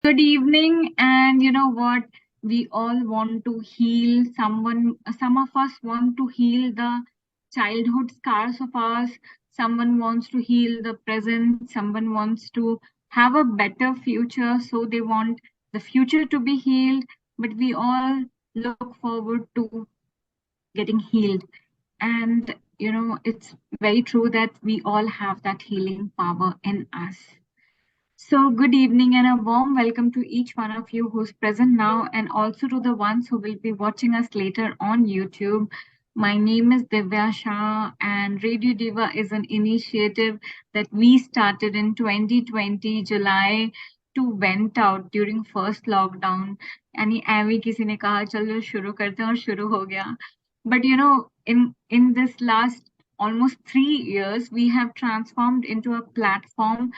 Good evening, and you know what? We all want to heal someone. Some of us want to heal the childhood scars of ours. Someone wants to heal the present. Someone wants to have a better future. So they want the future to be healed. But we all look forward to getting healed. And it's very true that we all have that healing power in us. So, good evening and a warm welcome to each one of you who's present now, and also to the ones who will be watching us later on YouTube. My name is Divya Shah, and Radio Diva is an initiative that we started in 2020 July to vent out during first lockdown. यानी ऐवी किसी ने कहा चलो शुरू करते हैं और शुरू हो गया. But in this last almost 3 years, we have transformed into a platform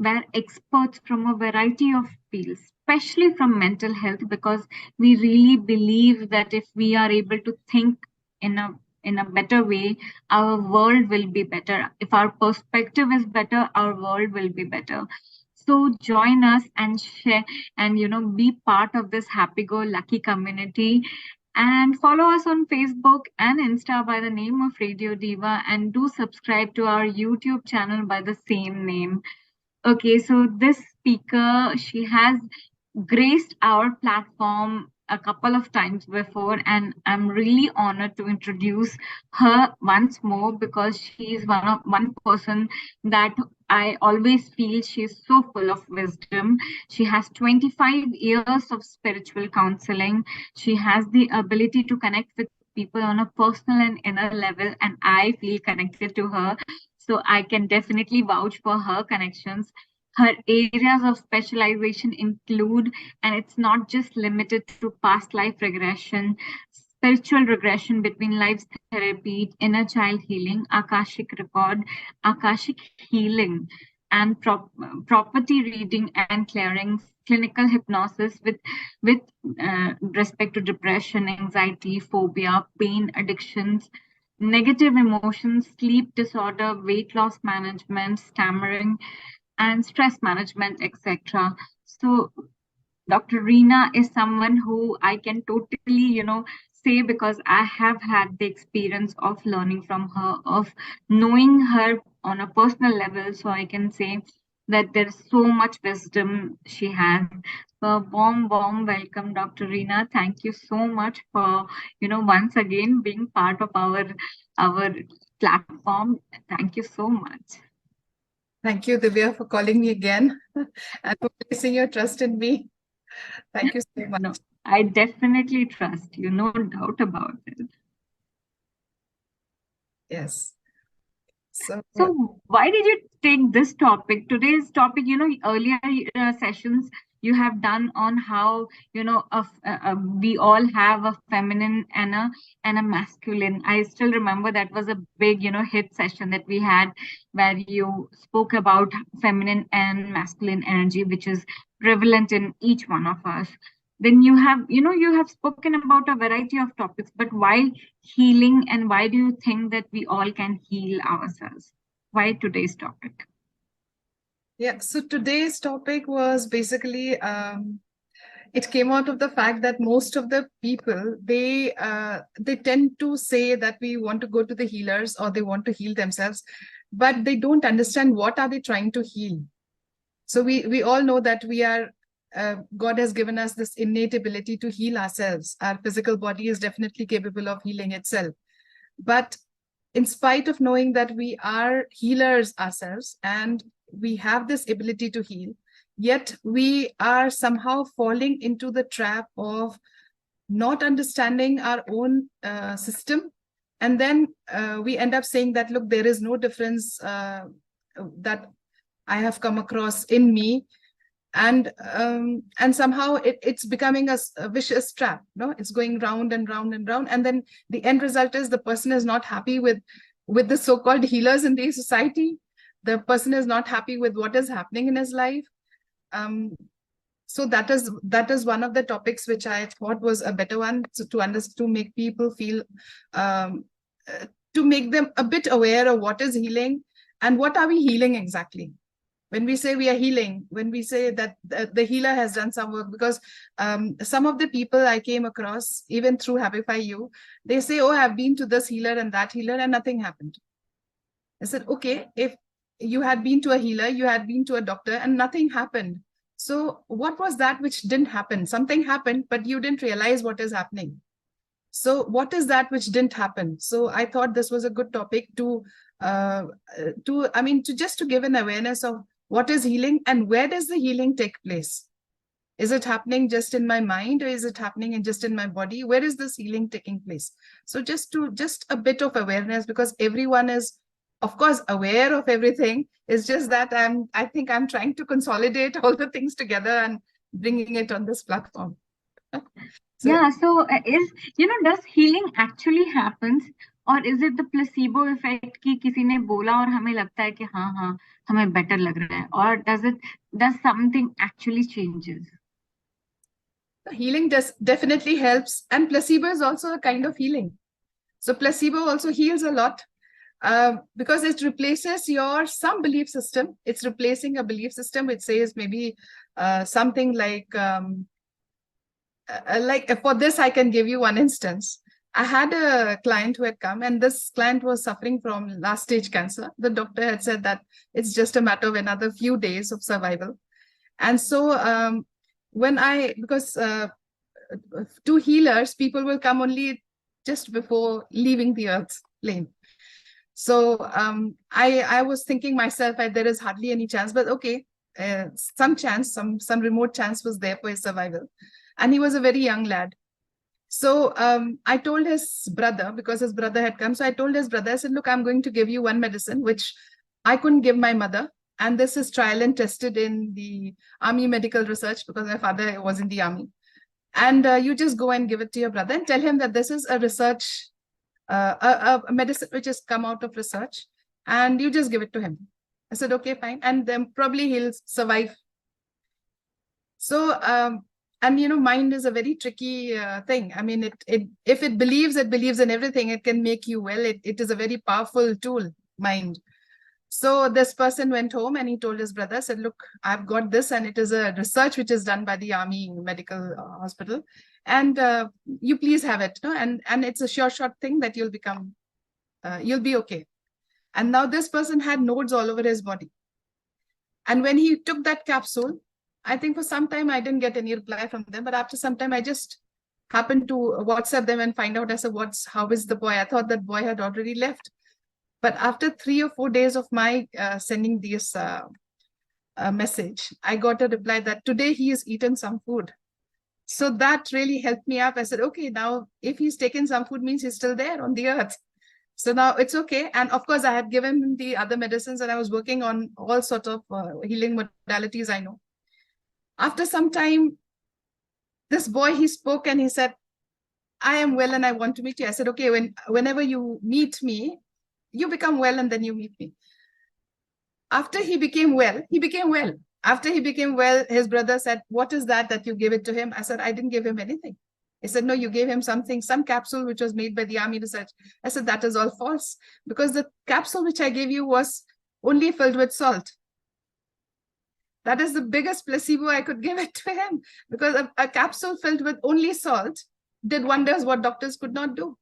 where experts from a variety of fields, especially from mental health, because we really believe that if we are able to think in a better way, our world will be better. If our perspective is better, our world will be better. So join us and share and be part of this happy go lucky community, and follow us on Facebook and Insta by the name of Radio Diva, and do subscribe to our YouTube channel by the same name. Okay, so this speaker, she has graced our platform a couple of times before, and I'm really honored to introduce her once more because she is one person that I always feel she's so full of wisdom. She has 25 years of spiritual counseling. She has the ability to connect with people on a personal and inner level, and I feel connected to her. So I can definitely vouch for her connections. Her areas of specialization include, and it's not just limited to past life regression, spiritual regression between lives therapy, inner child healing, Akashic record, Akashic healing, and property reading and clearing, clinical hypnosis with respect to depression, anxiety, phobia, pain, addictions, negative emotions, sleep disorder, weight loss management, stammering, and stress management, etc. So Dr. Rina is someone who I can totally, say because I have had the experience of learning from her, of knowing her on a personal level. So I can say that there's so much wisdom she has. So warm welcome, Dr. Rina. Thank you so much for, once again being part of our platform. Thank you so much. Thank you, Divya, for calling me again and for placing your trust in me. Thank you so much. No, I definitely trust you, no doubt about it. Yes. So Why did you take this topic? Today's topic, earlier sessions you have done on how, we all have a feminine and a masculine. I still remember that was a big, hit session that we had where you spoke about feminine and masculine energy, which is prevalent in each one of us. Then you have spoken about a variety of topics, but why healing, and why do you think that we all can heal ourselves? Why today's topic? yeah, so today's topic was basically it came out of the fact that most of the people they tend to say that we want to go to the healers or they want to heal themselves, but they don't understand what are they trying to heal. So we all know that we are God has given us this innate ability to heal ourselves. Our physical body is definitely capable of healing itself. But in spite of knowing that we are healers ourselves and we have this ability to heal, yet we are somehow falling into the trap of not understanding our own system. And then we end up saying that, look, there is no difference that I have come across in me, and somehow it's becoming a vicious trap. No, it's going round and round and round, and then the end result is the person is not happy with the so-called healers in the society. The person is not happy with what is happening in his life. So that is one of the topics which I thought was a better one, so to understand, to make people feel to make them a bit aware of what is healing and what are we healing exactly. when we say we are healing, when we say that the healer has done some work, because some of the people I came across, even through Happify You, they say, oh, I've been to this healer and that healer and nothing happened. I said, okay, if you had been to a healer, you had been to a doctor and nothing happened. So what was that which didn't happen? Something happened, but you didn't realize what is happening. So what is that which didn't happen? So I thought this was a good topic to just to give an awareness of what is healing and where does the healing take place. Is it happening just in my mind, or is it happening just in my body? Where is this healing taking place? So just a bit of awareness, because everyone is, of course, aware of everything. It's just that I think I'm trying to consolidate all the things together and bringing it on this platform. Yeah, so does healing actually happens, or is it the placebo effect कि किसी ने बोला और हमें लगता है कि हाँ हाँ हमें better लग रहा है, or does something actually changes? Healing definitely helps, and placebo is also a kind of healing. So placebo also heals a lot, because it replaces some belief system. It's replacing a belief system which says maybe something like for this, I can give you one instance. I had a client who had come, and this client was suffering from last stage cancer. The doctor had said that it's just a matter of another few days of survival. And so because to healers, people will come only just before leaving the earth's plane. So I was thinking myself, there is hardly any chance, but okay, some chance, some remote chance was there for his survival. And he was a very young lad. So I told his brother, because his brother had come. So I told his brother, I said, look, I'm going to give you one medicine, which I couldn't give my mother. And this is trial and tested in the army medical research, because my father was in the army. And you just go and give it to your brother and tell him that this is a research, a medicine which has come out of research, and you just give it to him. I said, okay, fine. And then probably he'll survive. So, and mind is a very tricky thing. I mean, if it believes in everything, it can make you well. It is a very powerful tool, mind. So this person went home and he told his brother, said, look, I've got this, and it is a research which is done by the army medical hospital, and you please have it, no? And it's a sure shot thing that you'll be okay. And now this person had nodes all over his body. And when he took that capsule, I think for some time I didn't get any reply from them, but after some time I just happened to WhatsApp them and find out. I said, how is the boy? I thought that boy had already left. But after 3 or 4 days of my sending this message, I got a reply that today he has eaten some food. So that really helped me up. I said, okay, now if he's taken some food, means he's still there on the earth. So now it's okay. And of course, I had given him the other medicines, and I was working on all sorts of healing modalities I know. After some time, this boy, he spoke and he said, I am well and I want to meet you. I said, okay, whenever you meet me, you become well and then you meet me. After he became well, After he became well, his brother said, what is that you gave it to him? I said, I didn't give him anything. He said, no, you gave him something, some capsule which was made by the army research. I said, that is all false, because the capsule which I gave you was only filled with salt. That is the biggest placebo I could give it to him, because a capsule filled with only salt did wonders what doctors could not do.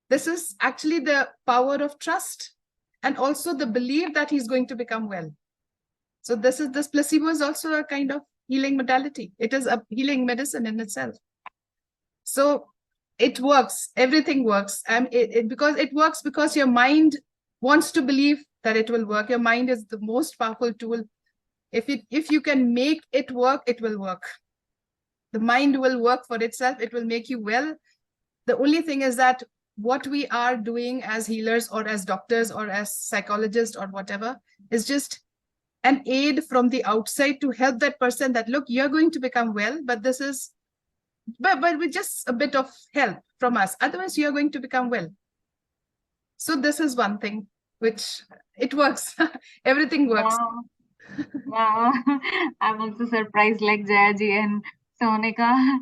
This is actually the power of trust, and also the belief that he's going to become well. So this placebo is also a kind of healing modality. It is a healing medicine in itself. So it works. Everything works. And it works because your mind wants to believe that it will work. Your mind is the most powerful tool. If you can make it work, it will work. The mind will work for itself. It will make you well. The only thing is that what we are doing as healers or as doctors or as psychologists or whatever is just an aid from the outside to help that person that, look, you're going to become well, but with just a bit of help from us. Otherwise, you're going to become well. So this is one thing which it works. Everything works. Wow. Wow. I'm also surprised like Jaya ji and Sonika.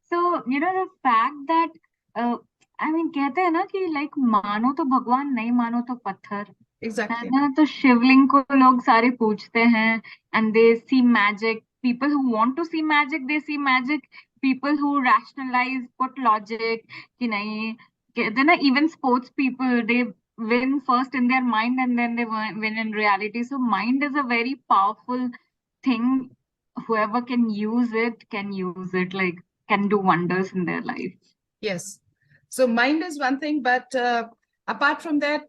So, the fact that, I mean, कहते हैं ना कि like मानो तो भगवान नहीं मानो तो पत्थर. Exactly. है ना, तो शिवलिंग को लोग सारे पूछते हैं, and they see magic. People who want to see magic, they see magic. People who rationalize, put logic कि नहीं, कहते हैं ना, even sports people, they win first in their mind and then they win in reality. So mind is a very powerful thing. Whoever can use it, like can do wonders in their life. Yes. So mind is one thing, but apart from that,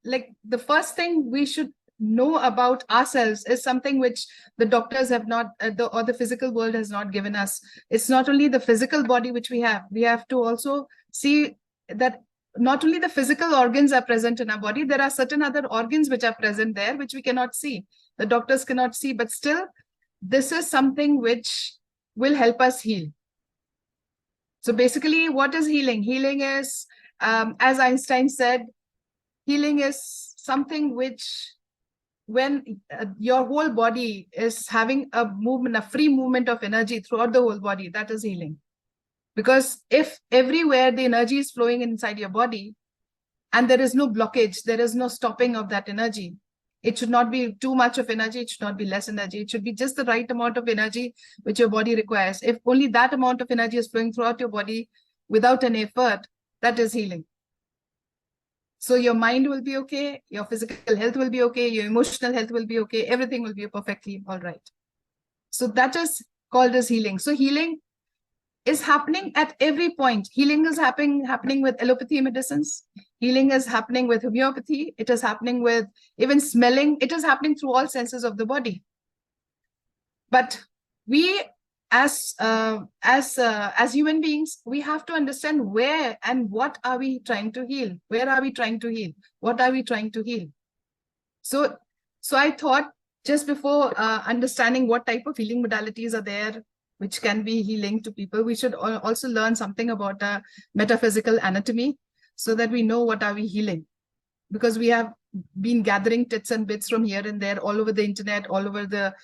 like the first thing we should know about ourselves is something which the doctors have not, or the physical world has not given us. It's not only the physical body which we have to also see that not only the physical organs are present in our body, there are certain other organs which are present there, which we cannot see. The doctors cannot see, but still, this is something which will help us heal. So basically, what is healing? Healing is, as Einstein said, healing is something which, when your whole body is having a movement, a free movement of energy throughout the whole body, that is healing. Because if everywhere the energy is flowing inside your body and there is no blockage, there is no stopping of that energy, it should not be too much of energy, it should not be less energy, it should be just the right amount of energy which your body requires. If only that amount of energy is flowing throughout your body without any effort, that is healing. So your mind will be okay, your physical health will be okay, your emotional health will be okay, everything will be perfectly all right. So that is called as healing. So healing is happening at every point. Healing is happening with allopathy medicines. Healing is happening with homeopathy. It is happening with even smelling. It is happening through all senses of the body. But we, as human beings, we have to understand where and what are we trying to heal. Where are we trying to heal? What are we trying to heal? So I thought, just before understanding what type of healing modalities are there which can be healing to people, we should also learn something about metaphysical anatomy, so that we know what are we healing. Because we have been gathering tits and bits from here and there, all over the internet, all over the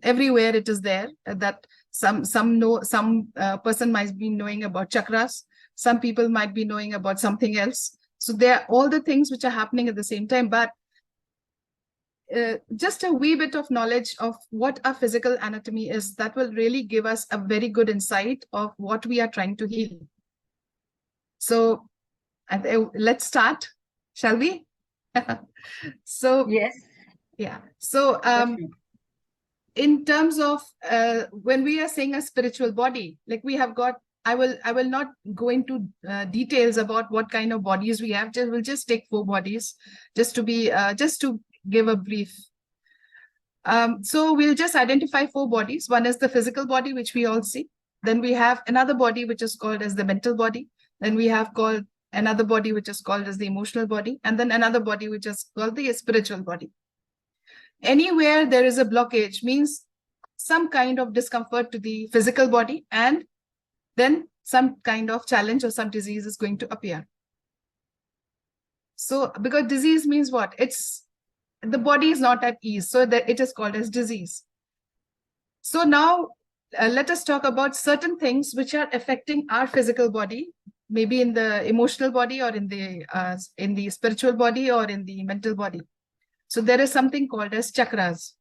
everywhere it is there, that some person might be knowing about chakras, some people might be knowing about something else. So there are all the things which are happening at the same time, but just a wee bit of knowledge of what our physical anatomy is, that will really give us a very good insight of what we are trying to heal. So let's start, shall we? So Yes. yeah, so in terms of when we are saying a spiritual body, like we have got, I will not go into details about what kind of bodies we have. We'll just take 4 bodies, just to give a brief. So we'll just identify 4 bodies. One is the physical body, which we all see. Then we have another body, which is called as the mental body. Then we have called another body, which is called as the emotional body. And then another body, which is called the spiritual body. Anywhere there is a blockage means some kind of discomfort to the physical body, and then some kind of challenge or some disease is going to appear. So because disease means what? It's the body is not at ease, so that it is called as disease. So now let us talk about certain things which are affecting our physical body, maybe in the emotional body, or in the spiritual body, or in the mental body. So there is something called as chakras.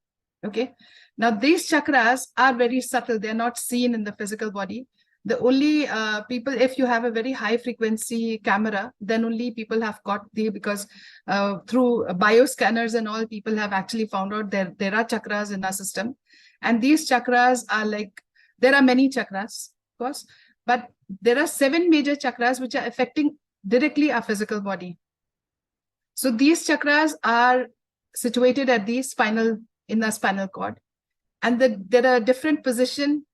Okay. Now these chakras are very subtle. They're not seen in the physical body. The only people, if you have a very high frequency camera, then only people have got because through bioscanners and all, people have actually found out there are chakras in our system. And these chakras are like, there are many chakras, of course, but there are 7 major chakras which are affecting directly our physical body. So these chakras are situated at the in the spinal cord, and there are different position.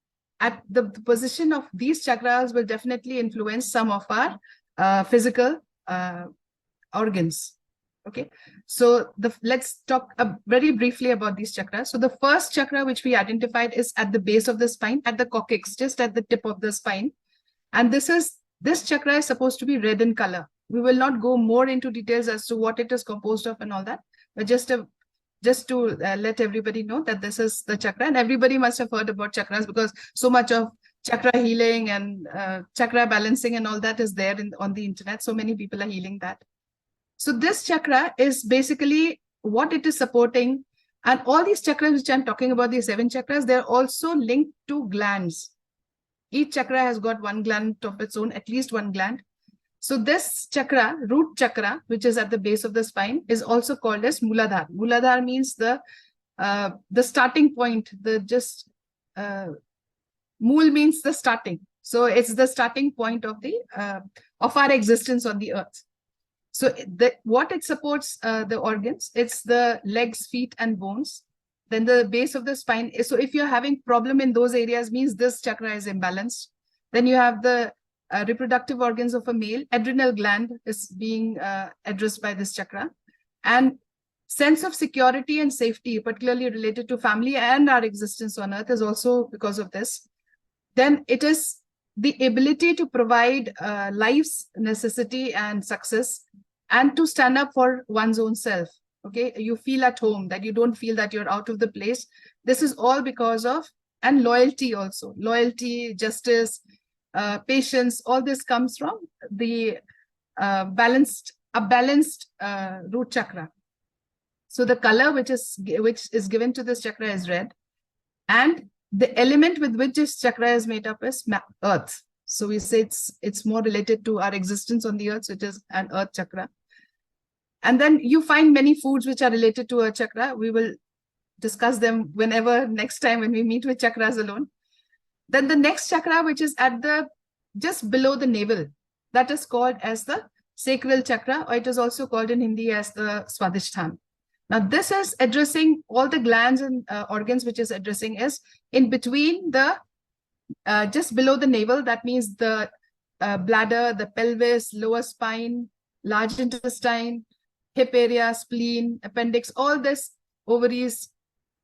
At the position of these chakras will definitely influence some of our physical organs. Okay, so let's talk very briefly about these chakras. So the first chakra which we identified is at the base of the spine, at the coccyx, just at the tip of the spine, and this chakra is supposed to be red in color. We will not go more into details as to what it is composed of and all that, but just to let everybody know that this is the chakra, and everybody must have heard about chakras because so much of chakra healing and chakra balancing and all that is there on the internet. So many people are healing that. So this chakra is basically what it is supporting. And all these chakras which I'm talking about, these 7 chakras, they're also linked to glands. Each chakra has got one gland of its own, at least one gland. So this chakra, root chakra, which is at the base of the spine, is also called as Muladhar. Muladhar means the starting point, Mool means the starting. So it's the starting point of our existence on the earth. So what it supports the organs, it's the legs, feet, and bones. Then the base of the spine. So if you're having problem in those areas, means this chakra is imbalanced. Then you have the reproductive organs of a male. Adrenal gland is being addressed by this chakra. And sense of security and safety, particularly related to family and our existence on earth, is also because of this. Then it is the ability to provide life's necessity and success, and to stand up for one's own self. Okay, you feel at home, that you don't feel that you're out of the place. This is all because of, and loyalty also. Loyalty, justice, patience, all this comes from the balanced root chakra. So the color which is given to this chakra is red, and the element with which this chakra is made up is earth. So we say it's more related to our existence on the earth, so it is an earth chakra. And then you find many foods which are related to earth chakra. We will discuss them whenever next time when we meet with chakras alone. Then the next chakra, which is at the just below the navel, that is called as the sacral chakra, or it is also called in Hindi as the Swadhisthana. Now, this is addressing all the glands and organs, which is addressing is in between the, just below the navel. That means the bladder, the pelvis, lower spine, large intestine, hip area, spleen, appendix, all this, ovaries,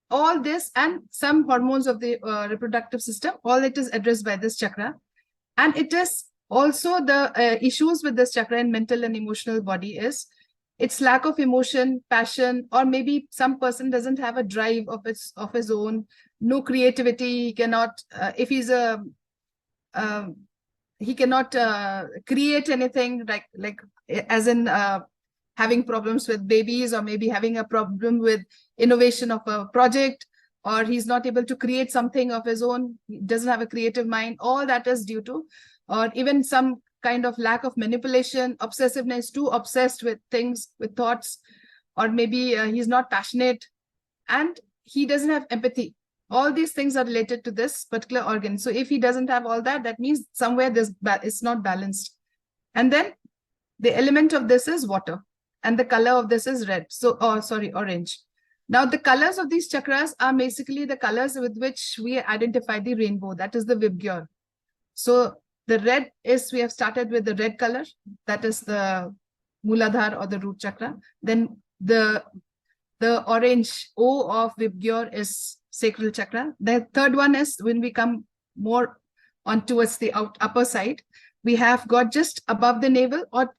all this, and some hormones of the reproductive system, all it is addressed by this chakra. And it is also the issues with this chakra in mental and emotional body is its lack of emotion, passion, or maybe some person doesn't have a drive of his own, no creativity. He cannot, if he's a, he cannot create anything, like as in having problems with babies, or maybe having a problem with innovation of a project, or he's not able to create something of his own, he doesn't have a creative mind. All that is due to, or even some kind of lack of manipulation, obsessiveness, too obsessed with things, with thoughts, or maybe he's not passionate and he doesn't have empathy. All these things are related to this particular organ. So if he doesn't have all that, that means somewhere this is not balanced. And then the element of this is water, and the color of this is red. So, orange. Now, the colors of these chakras are basically the colors with which we identify the rainbow. That is the Vibgyor. So the red is, we have started with the red color. That is the Muladhar or the root chakra. Then the orange O of Vibgyor is sacral chakra. The third one is when we come more on towards the upper side, we have got just above the navel, or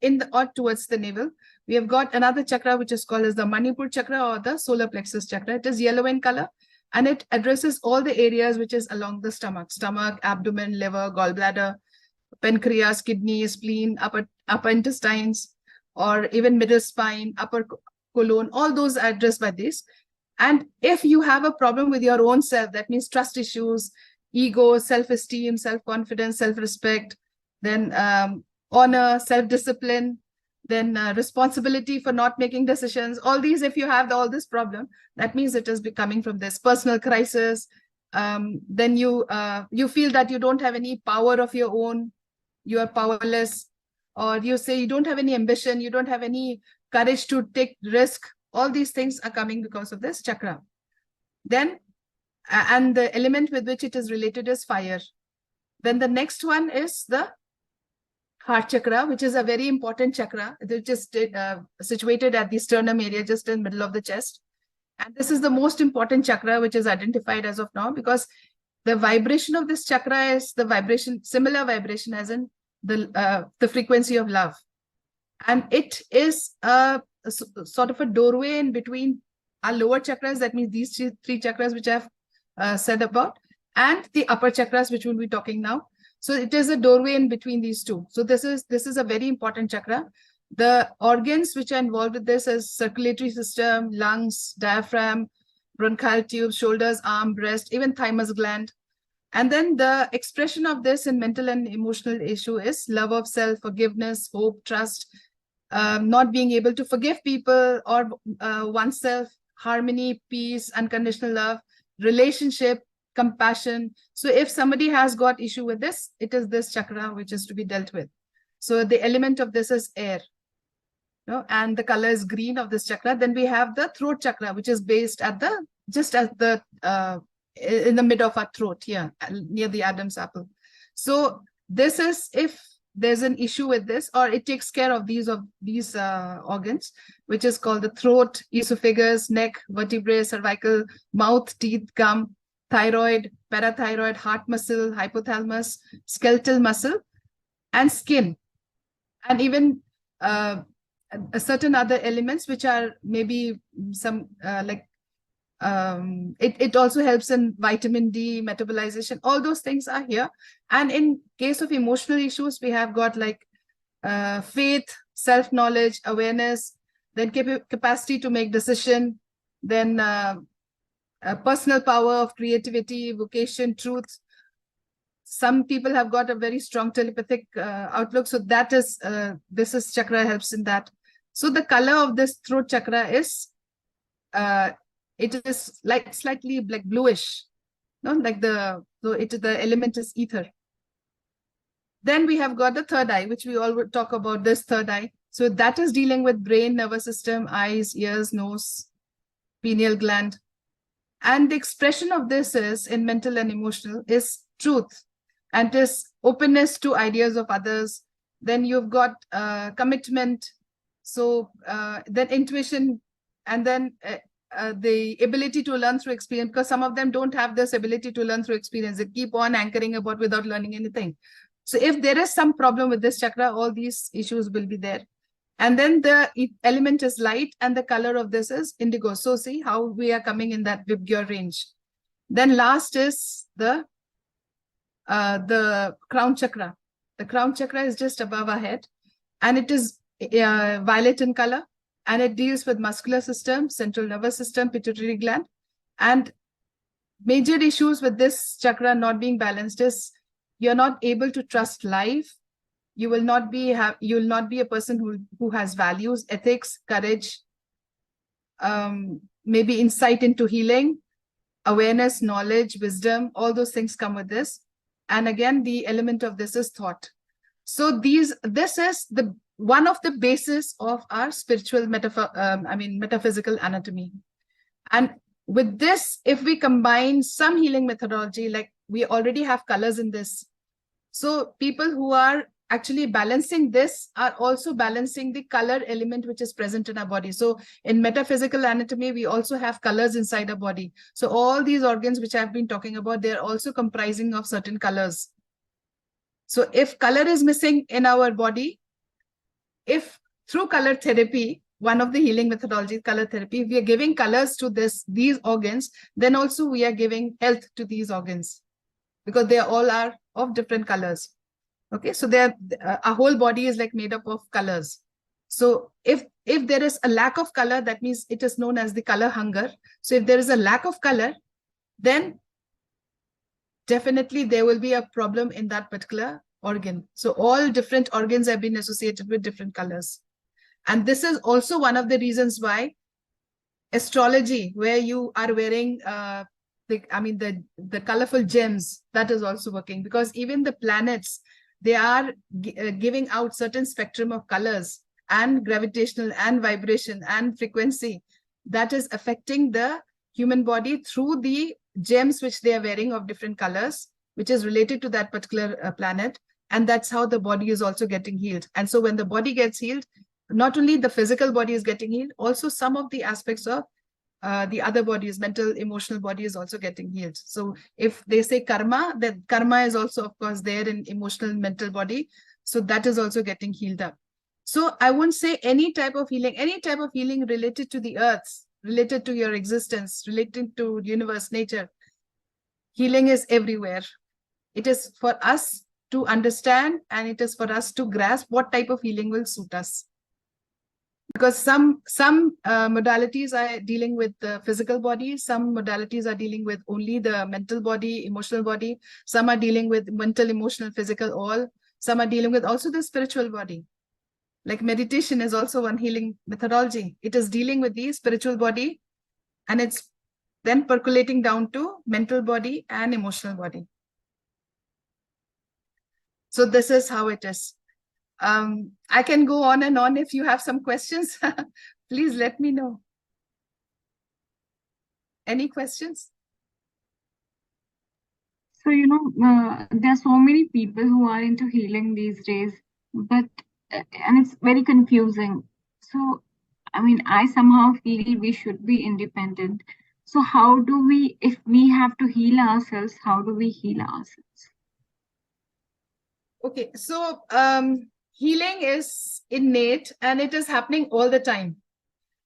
towards the navel, we have got another chakra which is called as the Manipur chakra or the solar plexus chakra. It is yellow in color, and it addresses all the areas which is along the stomach, abdomen, liver, gallbladder, pancreas, kidney, spleen, upper intestines, or even middle spine, upper colon. All those are addressed by this. And if you have a problem with your own self, that means trust issues, ego, self-esteem, self-confidence, self-respect, then honor, self-discipline, then responsibility for not making decisions, all these, if you have all this problem, that means it is coming from this personal crisis. Then you feel that you don't have any power of your own, you are powerless, or you say you don't have any ambition, you don't have any courage to take risk. All these things are coming because of this chakra. Then, and the element with which it is related is fire. Then the next one is the heart chakra, which is a very important chakra. It is situated at the sternum area, just in the middle of the chest. And this is the most important chakra which is identified as of now, because the vibration of this chakra is the vibration, similar vibration as in the frequency of love. And it is a sort of a doorway in between our lower chakras. That means these three chakras which I've said about, and the upper chakras which we'll be talking now. So it is a doorway in between these two. So this is a very important chakra. The organs which are involved with this is circulatory system, lungs, diaphragm, bronchial tubes, shoulders, arm, breast, even thymus gland. And then the expression of this in mental and emotional issue is love of self, forgiveness, hope, trust, not being able to forgive people or oneself, harmony, peace, unconditional love, relationship, compassion. So if somebody has got issue with this, it is this chakra which is to be dealt with. So the element of this is air. And the color is green of this chakra. Then we have the throat chakra, which is based at the just at the in the mid of our throat here, near the Adam's apple. So this is if there's an issue with this, or it takes care of these organs, which is called the throat, esophagus, neck, vertebrae, cervical, mouth, teeth, gum, thyroid, parathyroid, heart muscle, hypothalamus, skeletal muscle, and skin, and even certain other elements which are maybe some it also helps in vitamin D metabolization. All those things are here. And in case of emotional issues, we have got like faith, self-knowledge, awareness, then capacity to make decision, then personal power of creativity, vocation, truth. Some people have got a very strong telepathic outlook. So that is, this is chakra helps in that. So the color of this throat chakra is, it is like slightly like bluish, no? Like the element is ether. Then we have got the third eye, which we all would talk about, this third eye. So that is dealing with brain, nervous system, eyes, ears, nose, pineal gland. And the expression of this is in mental and emotional is truth, and is openness to ideas of others. Then you've got commitment. So then intuition, and then the ability to learn through experience, because some of them don't have this ability to learn through experience. They keep on anchoring about without learning anything. So if there is some problem with this chakra, all these issues will be there. And then the element is light, and the color of this is indigo. So see how we are coming in that Vibgyor range. Then last is the crown chakra. The crown chakra is just above our head, and it is violet in color, and it deals with muscular system, central nervous system, pituitary gland. And major issues with this chakra not being balanced is you're not able to trust life. You will not be a person who has values, ethics, courage, maybe insight into healing, awareness, knowledge, wisdom. All those things come with this. And again, the element of this is thought. So this is the one of the basis of our spiritual metaphysical anatomy. And with this, if we combine some healing methodology, like we already have colors in this. So people who are actually balancing this are also balancing the color element which is present in our body. So in metaphysical anatomy, we also have colors inside our body. So all these organs which I've been talking about, they're also comprising of certain colors. So if color is missing in our body, if through color therapy, one of the healing methodologies, color therapy, we are giving colors to these organs, then also we are giving health to these organs, because they all are of different colors. Okay, so our whole body is like made up of colors. So if there is a lack of color, that means it is known as the color hunger. So if there is a lack of color, then definitely there will be a problem in that particular organ. So all different organs have been associated with different colors. And this is also one of the reasons why astrology, where you are wearing the colorful gems, that is also working, because even the planets, they are giving out certain spectrum of colors and gravitational and vibration and frequency that is affecting the human body through the gems which they are wearing of different colors, which is related to that particular planet. And that's how the body is also getting healed. And so when the body gets healed, not only the physical body is getting healed, also some of the aspects of the other bodies, mental, emotional body is also getting healed. So if they say karma, then karma is also, of course, there in emotional, mental body. So that is also getting healed up. So I won't say any type of healing related to the earth, related to your existence, related to universe, nature. Healing is everywhere. It is for us to understand, and it is for us to grasp what type of healing will suit us. Because some modalities are dealing with the physical body, some modalities are dealing with only the mental body, emotional body, some are dealing with mental, emotional, physical, all. Some are dealing with also the spiritual body. Like meditation is also one healing methodology. It is dealing with the spiritual body, and it's then percolating down to mental body and emotional body. So this is how it is. I can go on and on. If you have some questions, please let me know. Any questions? So, there are so many people who are into healing these days, but and it's very confusing. So, I mean, I somehow feel we should be independent. So, how do we, if we have to heal ourselves, how do we heal ourselves? Okay, so healing is innate and it is happening all the time.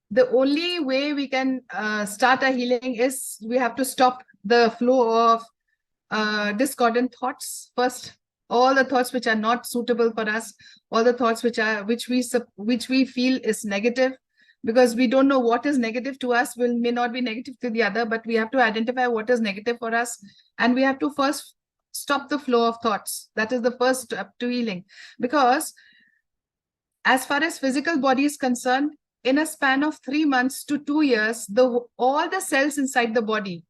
The only way we can start a healing is we have to stop the flow of discordant thoughts first. All the thoughts which are not suitable for us, all the thoughts which we feel is negative, because we don't know what is negative to us may not be negative to the other, but we have to identify what is negative for us, and we have to first stop the flow of thoughts. That is the first step to healing. Because as far as physical body is concerned, in a span of 3 months to 2 years, all the cells inside the body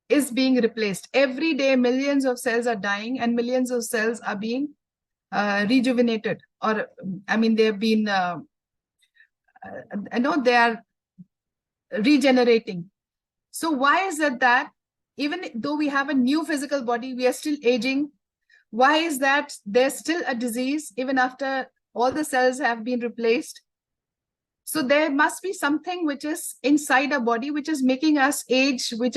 is being replaced. Every day, millions of cells are dying and millions of cells are being rejuvenated. Or, I mean, they've been, they are regenerating. So why is it that even though we have a new physical body, we are still aging? Why is that there's still a disease even after all the cells have been replaced? So there must be something which is inside our body, which is making us age, which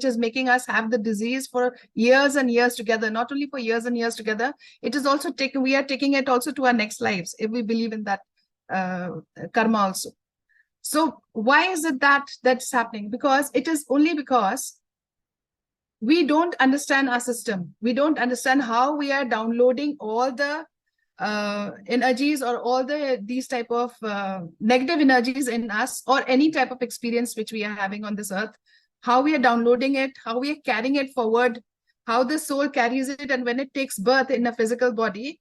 is making us have the disease for years and years together. Not only for years and years together, it is also we are taking it also to our next lives, if we believe in that karma also. So why is it that that's happening? Because it is only because we don't understand our system. We don't understand how we are downloading all the energies or all these type of negative energies in us, or any type of experience which we are having on this earth, how we are downloading it, how we are carrying it forward, how the soul carries it, and when it takes birth in a physical body,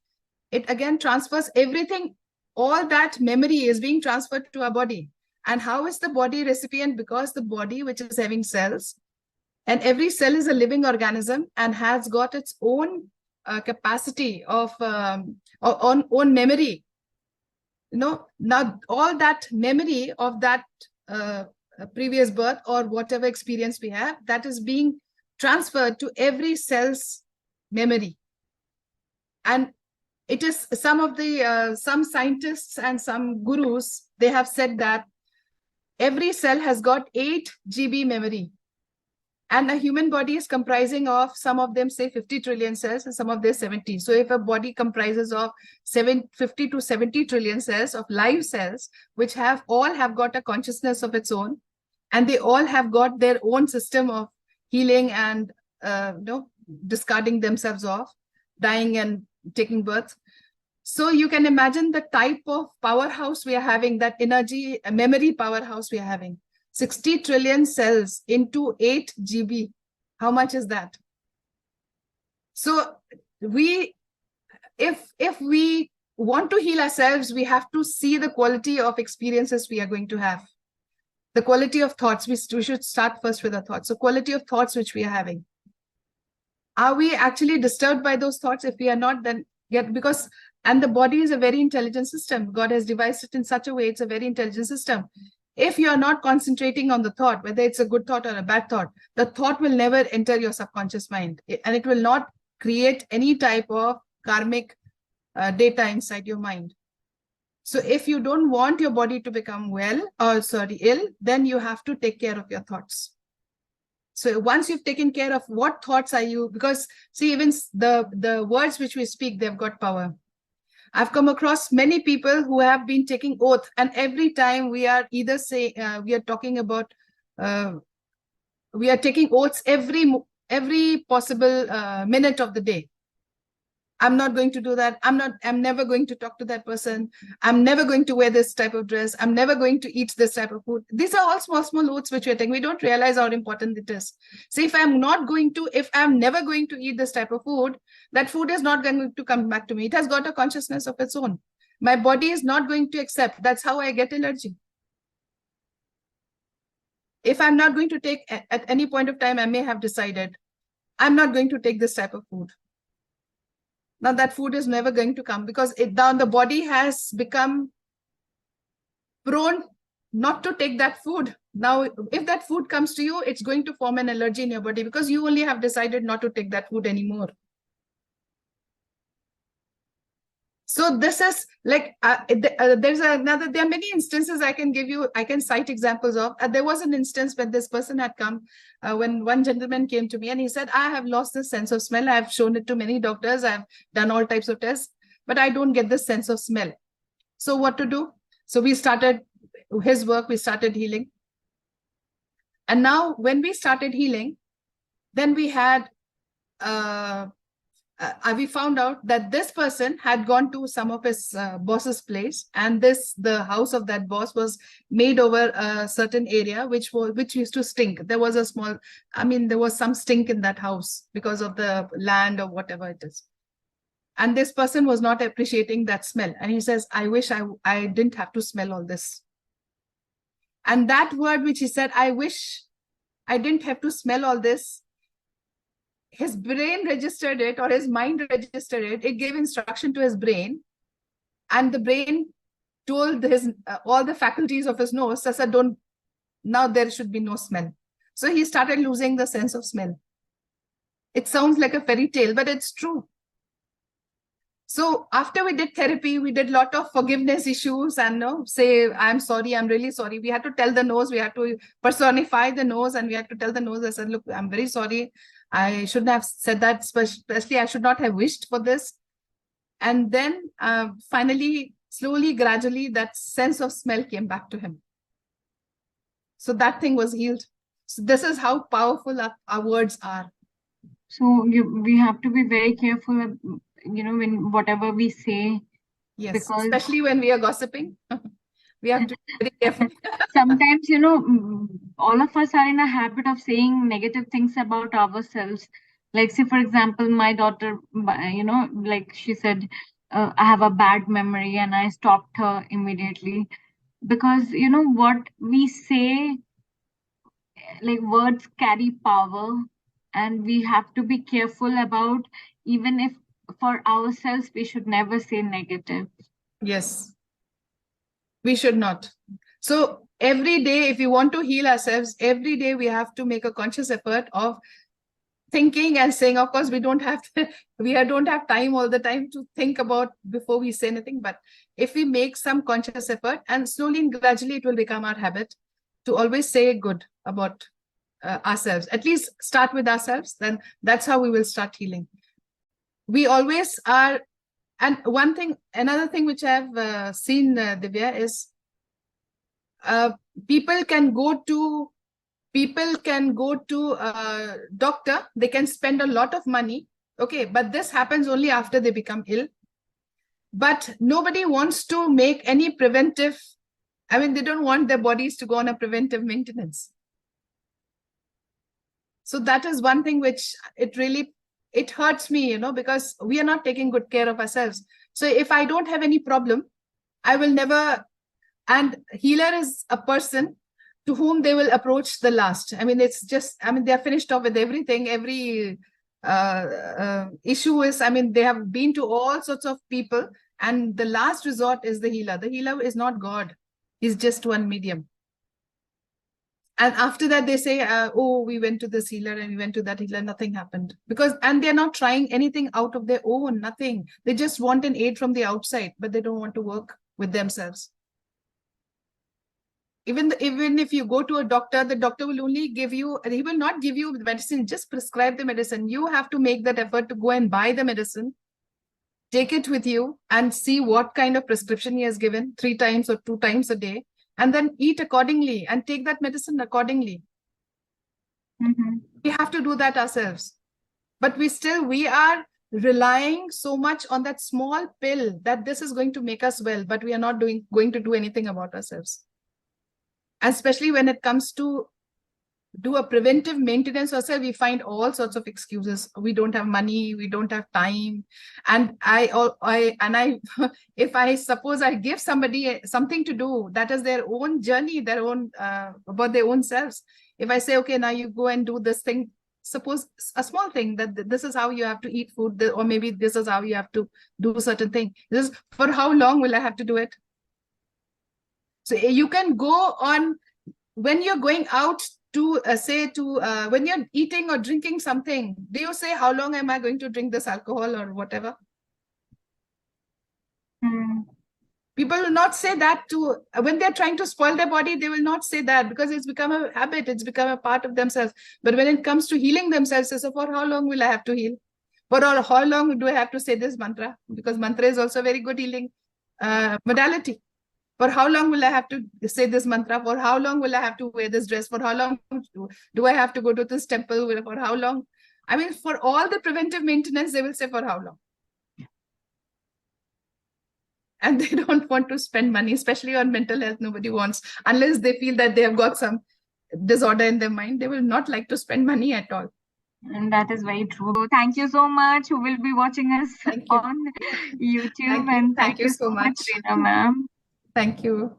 it again transfers everything. All that memory is being transferred to our body. And how is the body recipient? Because the body, which is having cells, and every cell is a living organism and has got its own capacity of own memory. Now all that memory of that previous birth or whatever experience we have, that is being transferred to every cell's memory. And it is some scientists and some gurus, they have said that every cell has got 8 GB memory. And a human body is comprising of, some of them say 50 trillion cells and some of them 70. So if a body comprises of 50 to 70 trillion cells of live cells, which all have got a consciousness of its own, and they all have got their own system of healing and discarding themselves off, dying and taking birth. So you can imagine the type of powerhouse we are having, that energy, memory powerhouse we are having. 60 trillion cells into 8 GB. How much is that? So if we want to heal ourselves, we have to see the quality of experiences we are going to have. The quality of thoughts, we should start first with our thoughts. So quality of thoughts which we are having. Are we actually disturbed by those thoughts? If we are not, then because the body is a very intelligent system. God has devised it in such a way, it's a very intelligent system. If you are not concentrating on the thought, whether it's a good thought or a bad thought, the thought will never enter your subconscious mind, and it will not create any type of karmic data inside your mind. So if you don't want your body to become ill, then you have to take care of your thoughts. So once you've taken care of what thoughts are you, because see, even the words which we speak, they've got power. I've come across many people who have been taking oath, and every time we are either we are talking about, we are taking oaths every possible minute of the day. I'm not going to do that. I'm never going to talk to that person. I'm never going to wear this type of dress. I'm never going to eat this type of food. These are all small, small oaths which we're taking. We don't realize how important it is. So if I'm never going to eat this type of food, that food is not going to come back to me. It has got a consciousness of its own. My body is not going to accept. That's how I get allergy. If I'm not going to take, at any point of time, I may have decided, I'm not going to take this type of food. Now that food is never going to come because the body has become prone not to take that food. Now, if that food comes to you, it's going to form an allergy in your body because you only have decided not to take that food anymore. So this is like, there are many instances I can give you, I can cite examples of. There was an instance when this person had come, when one gentleman came to me and he said, I have lost the sense of smell. I've shown it to many doctors. I've done all types of tests, but I don't get the sense of smell. So what to do? So we started his work, we started healing. And now when we started healing, then we had, we found out that this person had gone to some of his boss's place, and the house of that boss was made over a certain area which used to stink. There was there was some stink in that house because of the land or whatever it is. And this person was not appreciating that smell. And he says, I wish I didn't have to smell all this. And that word which he said, I wish I didn't have to smell all this, his brain registered it, or his mind registered it. It gave instruction to his brain, and the brain told his all the faculties of his nose, Sasa, now there should be no smell. So he started losing the sense of smell. It sounds like a fairy tale, but it's true. So after we did therapy, we did a lot of forgiveness issues and say, I'm sorry, I'm really sorry. We had to tell the nose, we had to personify the nose, and we had to tell the nose, I said, look, I'm very sorry. I shouldn't have said that, especially I should not have wished for this. And then finally, slowly, gradually, that sense of smell came back to him. So that thing was healed. So this is how powerful our words are. So we have to be very careful, when whatever we say. Yes, because especially when we are gossiping. We have to be very careful. Sometimes, all of us are in a habit of saying negative things about ourselves. Like, say, for example, my daughter, like she said, I have a bad memory, and I stopped her immediately. Because, what we say, like, words carry power, and we have to be careful about, even if for ourselves, we should never say negative. Yes, we should not. So every day, if we want to heal ourselves, every day we have to make a conscious effort of thinking and saying. Of course, we don't have time all the time to think about before we say anything. But if we make some conscious effort, and slowly and gradually it will become our habit to always say good about ourselves. At least start with ourselves. Then that's how we will start healing. We always are. And another thing which I've seen, Divya, is people can go to a doctor. They can spend a lot of money. Okay, but this happens only after they become ill. But nobody wants to make any preventive. They don't want their bodies to go on a preventive maintenance. So that is one thing which it hurts me, because we are not taking good care of ourselves. So if I don't have any problem, I will never. And healer is a person to whom they will approach the last. It's just, they're finished off with everything. Every issue is, they have been to all sorts of people, and the last resort is the healer. The healer is not God. He's just one medium. And after that, they say, we went to this healer and we went to that healer, nothing happened. And they're not trying anything out of their own, nothing. They just want an aid from the outside, but they don't want to work with themselves. Even if you go to a doctor, the doctor will only he will not give you medicine, just prescribe the medicine. You have to make that effort to go and buy the medicine, take it with you, and see what kind of prescription he has given 3 times or 2 times a day, and then eat accordingly and take that medicine accordingly. We have to do that ourselves. But we are relying so much on that small pill that this is going to make us well, but we are not going to do anything about ourselves. Especially when it comes to do a preventive maintenance ourselves, we find all sorts of excuses. We don't have money, we don't have time. And if I suppose I give somebody something to do, that is their own journey, their own about their own selves. If I say, okay, now you go and do this thing, suppose a small thing, that this is how you have to eat food, or maybe this is how you have to do a certain thing. This is, for how long will I have to do it? So you can go on when you're going out to when you're eating or drinking something. Do you say, how long am I going to drink this alcohol or whatever? People will not say that when they're trying to spoil their body. They will not say that, because it's become a habit, it's become a part of themselves. But when it comes to healing themselves, so for how long will I have to heal? For how long do I have to say this mantra? Because mantra is also a very good healing modality. For how long will I have to say this mantra? For how long will I have to wear this dress? For how long do I have to go to this temple? For how long? I mean, for all the preventive maintenance, they will say, for how long? And they don't want to spend money, especially on mental health. Nobody wants, unless they feel that they have got some disorder in their mind. They will not like to spend money at all. And that is very true. So thank you so much, who will be watching us on YouTube. Thank you. And thank you so much, Rina ma'am. Thank you.